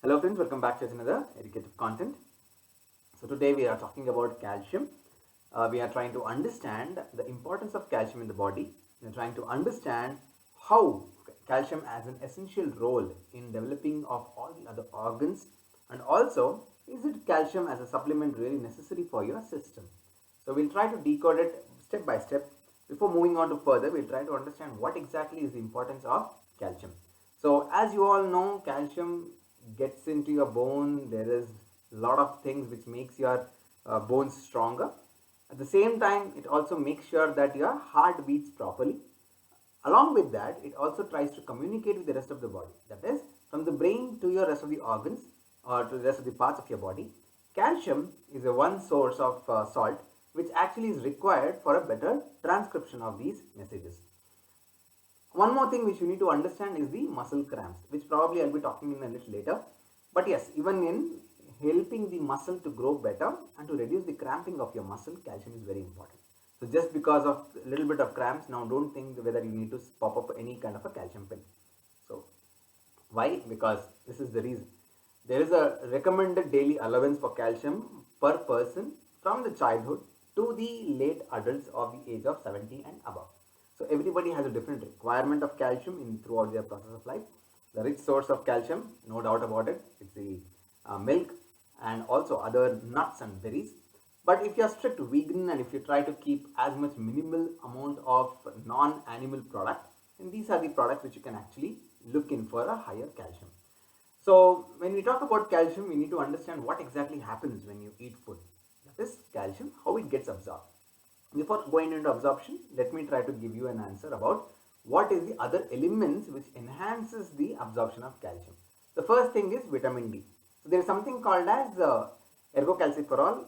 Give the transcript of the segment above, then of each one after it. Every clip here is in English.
Hello friends, welcome back to another educative content. So today we are talking about calcium. We are trying to understand the importance of calcium in the body. We are trying to understand how calcium has an essential role in developing of all the other organs, and also is it calcium as a supplement really necessary for your system. So we'll try to decode it step by step. Before moving on to further, we'll try to understand what exactly is the importance of calcium. So as you all know, calcium gets into your bone. There is a lot of things which makes your bones stronger. At the same time, it also makes sure that your heart beats properly. Along with that, it also tries to communicate with the rest of the body. That is, from the brain to your rest of the organs or to the rest of the parts of your body. Calcium is a one source of salt which actually is required for a better transcription of these messages. One more thing which you need to understand is the muscle cramps, which probably I'll be talking in a little later. But yes, even in helping the muscle to grow better and to reduce the cramping of your muscle, calcium is very important. So just because of a little bit of cramps, now don't think whether you need to pop up any kind of a calcium pill. So why? Because this is the reason. There is a recommended daily allowance for calcium per person from the childhood to the late adults of the age of 70 and above. So everybody has a different requirement of calcium in throughout their process of life. The rich source of calcium, no doubt about it, it's the milk and also other nuts and berries. But if you are strict vegan and if you try to keep as much minimal amount of non-animal product, then these are the products which you can actually look in for a higher calcium. So when we talk about calcium, we need to understand what exactly happens when you eat food. That is calcium, how it gets absorbed. Before going into absorption, let me try to give you an answer about what is the other elements which enhances the absorption of calcium. The first thing is vitamin D. So there is something called as ergocalciferol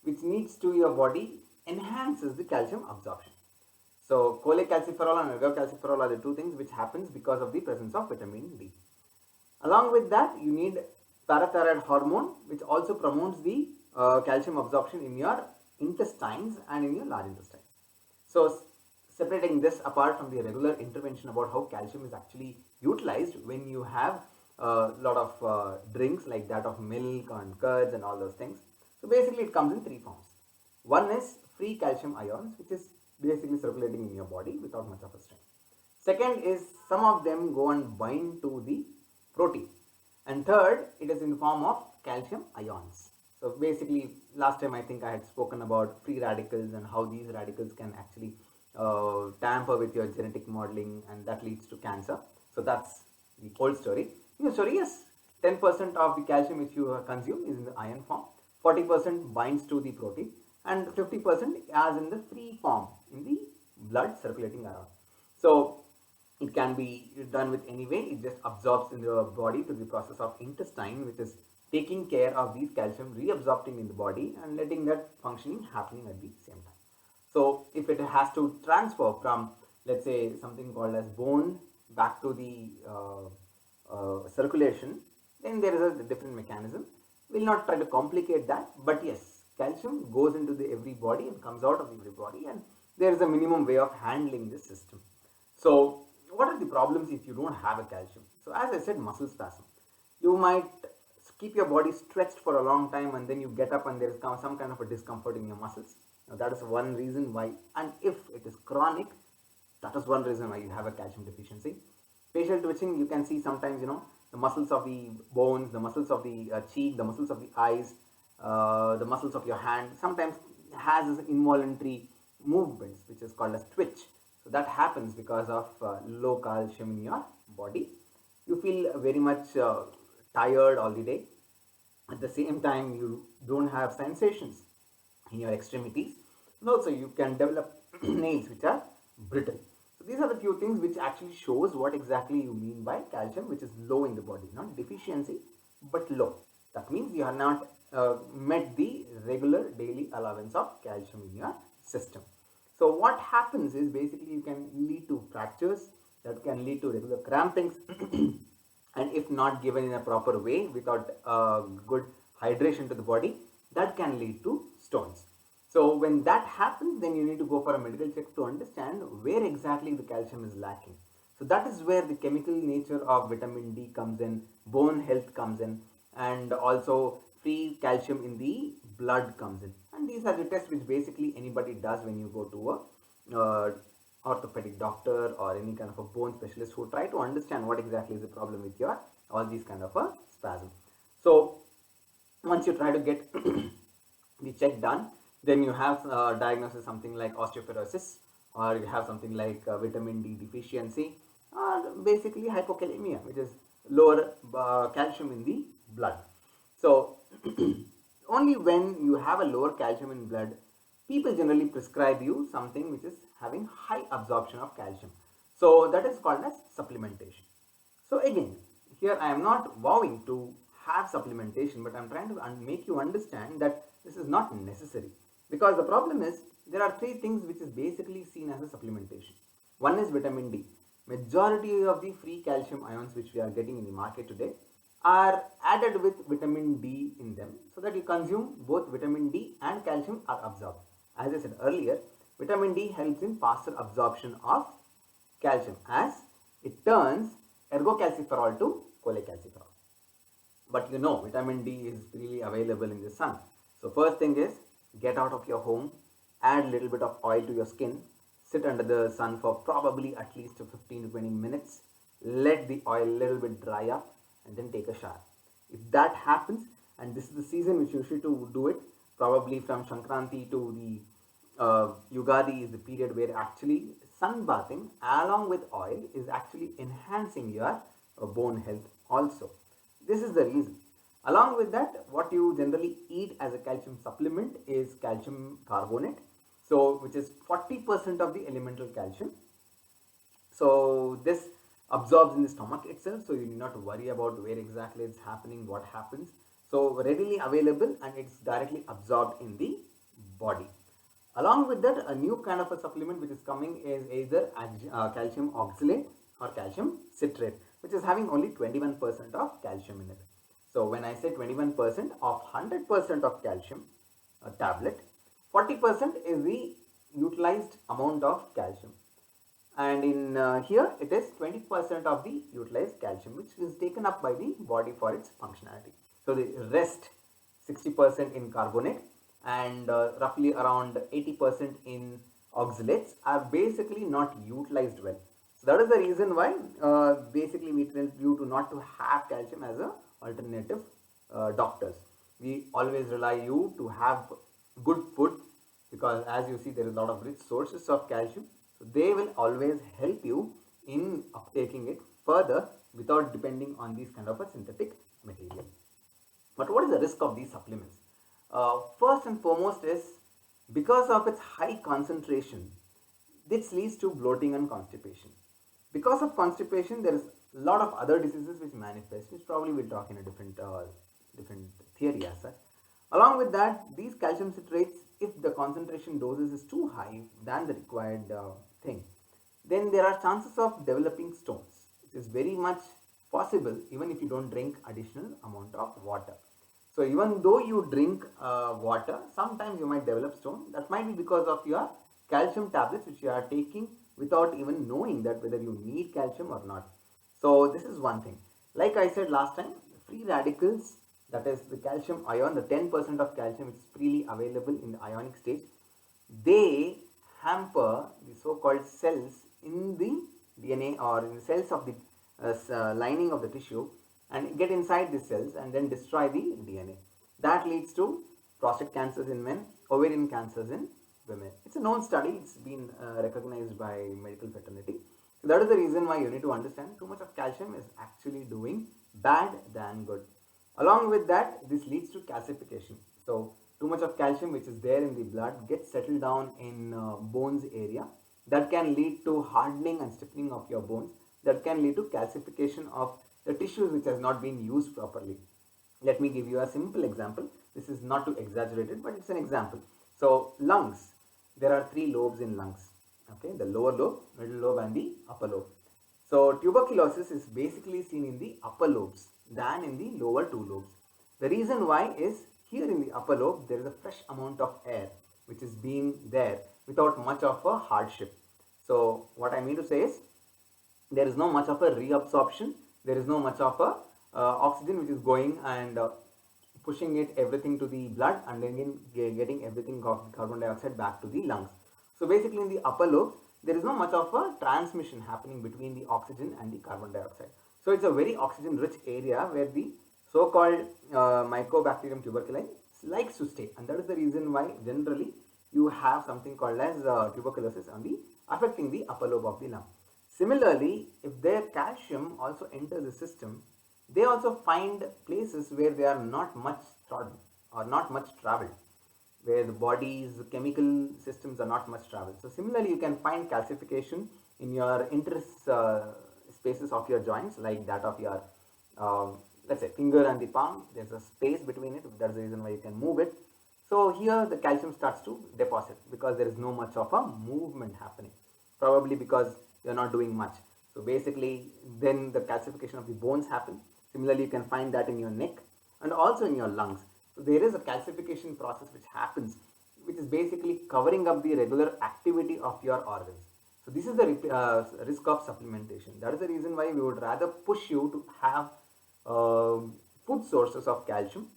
which needs to your body enhances the calcium absorption. So cholecalciferol and ergocalciferol are the two things which happens because of the presence of vitamin D. Along with that, you need parathyroid hormone which also promotes the calcium absorption in your intestines and in your large intestine. So separating this apart from the regular intervention about how calcium is actually utilized when you have a lot of drinks like that of milk and curds and all those things. So basically it comes in three forms. One is free calcium ions, which is basically circulating in your body without much of a strain. Second is some of them go and bind to the protein. And third, it is in the form of calcium ions. So basically, last time I think I had spoken about free radicals and how these radicals can actually tamper with your genetic modeling and that leads to cancer. So that's the old story. New story, yes, 10% of the calcium which you consume is in the ion form, 40% binds to the protein, and 50% as in the free form in the blood circulating around. So it can be done with any way. It just absorbs in the body through the process of intestine, which is taking care of these calcium reabsorbing in the body and letting that functioning happening at the same time. So if it has to transfer from, let's say, something called as bone back to the circulation, then there is a different mechanism. We'll not try to complicate that, but yes, calcium goes into the every body and comes out of every body, and there is a minimum way of handling this system. So what are the problems if you don't have a calcium? So as I said, muscle spasm. You might keep your body stretched for a long time and then you get up and there is some kind of a discomfort in your muscles. Now that is one reason why, and if it is chronic, that is one reason why you have a calcium deficiency. Facial twitching, you can see sometimes, the muscles of the bones, the muscles of the cheek, the muscles of the eyes, the muscles of your hand, sometimes has this involuntary movements which is called as twitch. So that happens because of low calcium in your body. You feel very much tired all the day. At the same time, you don't have sensations in your extremities, and also you can develop nails which are brittle. So these are the few things which actually shows what exactly you mean by calcium, which is low in the body, not deficiency, but low. That means you have not met the regular daily allowance of calcium in your system. So what happens is basically you can lead to fractures, that can lead to regular crampings and if not given in a proper way without good hydration to the body, that can lead to stones. So when that happens, then you need to go for a medical check to understand where exactly the calcium is lacking. So that is where the chemical nature of vitamin D comes in, bone health comes in, and also free calcium in the blood comes in. And these are the tests which basically anybody does when you go to a orthopedic doctor or any kind of a bone specialist, who try to understand what exactly is the problem with your all these kind of a spasm. So once you try to get the check done, then you have diagnosis something like osteoporosis, or you have something like vitamin D deficiency, or basically hypokalemia, which is lower calcium in the blood. So only when you have a lower calcium in blood, people generally prescribe you something which is having high absorption of calcium. So that is called as supplementation. So again, here I am not vowing to have supplementation, but I am trying to make you understand that this is not necessary, because the problem is there are three things which is basically seen as a supplementation. One is vitamin D. Majority of the free calcium ions which we are getting in the market today are added with vitamin D in them, so that you consume both vitamin D and calcium are absorbed. As I said earlier, vitamin D helps in faster absorption of calcium, as it turns ergocalciferol to cholecalciferol. But you know, vitamin D is freely available in the sun. So first thing is, get out of your home, add a little bit of oil to your skin, sit under the sun for probably at least 15 to 20 minutes, let the oil a little bit dry up, and then take a shower. If that happens, and this is the season which you should to do it, probably from Shankranti to the Yugadi is the period where actually sunbathing along with oil is actually enhancing your bone health also. This is the reason. Along with that, what you generally eat as a calcium supplement is calcium carbonate, so which is 40% of the elemental calcium. So this absorbs in the stomach itself, so you need not worry about where exactly it's happening, what happens. So readily available, and it's directly absorbed in the body. Along with that, a new kind of a supplement which is coming is either calcium oxalate or calcium citrate, which is having only 21% of calcium in it. So when I say 21% of 100% of calcium tablet, 40% is the utilized amount of calcium, and in here it is 20% of the utilized calcium which is taken up by the body for its functionality. So the rest 60% in carbonate and roughly around 80% in oxalates are basically not utilized well. So that is the reason why basically we tell you to not to have calcium as a alternative. Doctors, we always rely you to have good food, because as you see there is a lot of rich sources of calcium, so they will always help you in uptaking it further without depending on these kind of a synthetic material. But what is the risk of these supplements? First and foremost is, because of its high concentration, this leads to bloating and constipation. Because of constipation, there is a lot of other diseases which manifest, which probably we'll talk in a different theory as such. Along with that, these calcium citrates, if the concentration doses is too high than the required thing, then there are chances of developing stones, which is very much possible even if you don't drink additional amount of water. So even though you drink water, sometimes you might develop stone. That might be because of your calcium tablets which you are taking without even knowing that whether you need calcium or not. So this is one thing. Like I said last time, free radicals, that is the calcium ion, the 10% of calcium which is freely available in the ionic stage, they hamper the so-called cells in the DNA or in the cells of the lining of the tissue, and get inside the cells and then destroy the DNA. That leads to prostate cancers in men, ovarian cancers in women. It's a known study, it's been recognized by medical fraternity. So that is the reason why you need to understand too much of calcium is actually doing bad than good. Along with that, this leads to calcification. So too much of calcium which is there in the blood gets settled down in bones area. That can lead to hardening and stiffening of your bones. That can lead to calcification of the tissues which has not been used properly. Let me give you a simple example. This is not to exaggerate it, but it's an example. So lungs, there are three lobes in lungs. Okay, the lower lobe, middle lobe and the upper lobe. So tuberculosis is basically seen in the upper lobes than in the lower two lobes. The reason why is, here in the upper lobe there is a fresh amount of air which is being there without much of a hardship. So what I mean to say is, there is no much of a reabsorption, there is no much of a oxygen which is going and pushing it everything to the blood, and then getting everything of carbon dioxide back to the lungs. So basically in the upper lobes there is not much of a transmission happening between the oxygen and the carbon dioxide. So it's a very oxygen rich area where the so-called Mycobacterium tuberculin likes to stay, and that is the reason why generally you have something called as tuberculosis on the affecting the upper lobe of the lung. Similarly, if their calcium also enters the system, they also find places where they are not much trodden or not much traveled, where the body's chemical systems are not much traveled. So similarly, you can find calcification in your spaces of your joints, like that of your let's say finger and the palm. There's a space between it. That's the reason why you can move it. So here the calcium starts to deposit because there is no much of a movement happening, probably because you're not doing much. So basically then the calcification of the bones happen. Similarly, you can find that in your neck and also in your lungs. So there is a calcification process which happens, which is basically covering up the regular activity of your organs. So this is the risk of supplementation. That is the reason why we would rather push you to have food sources of calcium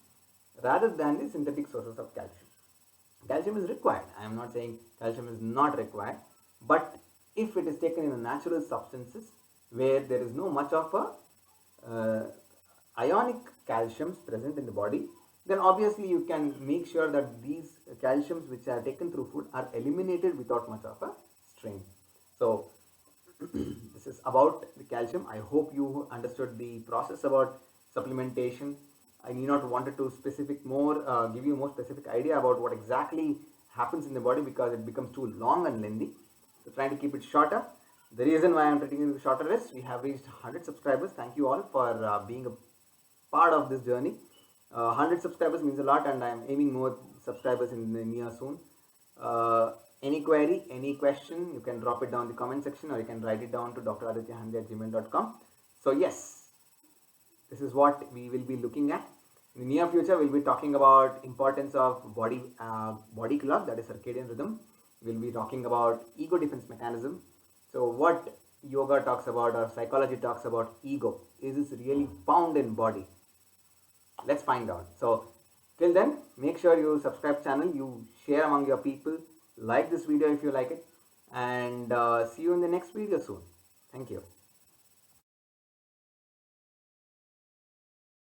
rather than the synthetic sources of calcium. Calcium is required. I am not saying calcium is not required, but if it is taken in a natural substances where there is no much of a ionic calciums present in the body, then obviously you can make sure that these calciums which are taken through food are eliminated without much of a strain. So this is about the calcium. I hope you understood the process about supplementation. I need not wanted to give you more specific idea about what exactly happens in the body because it becomes too long and lengthy. So trying to keep it shorter. The reason why I am taking it shorter is we have reached 100 subscribers. Thank you all for being a part of this journey. 100 subscribers means a lot, and I am aiming more subscribers in the near soon. Any query, any question, you can drop it down in the comment section, or you can write it down to dradityahandle@gmail.com. So yes, this is what we will be looking at. In the near future, we'll be talking about importance of body clock, that is circadian rhythm. We'll be talking about ego defense mechanism. So what yoga talks about or psychology talks about ego, is this really found in body? Let's find out. So till then, make sure you subscribe channel, you share among your people, like this video if you like it, and see you in the next video soon. Thank you.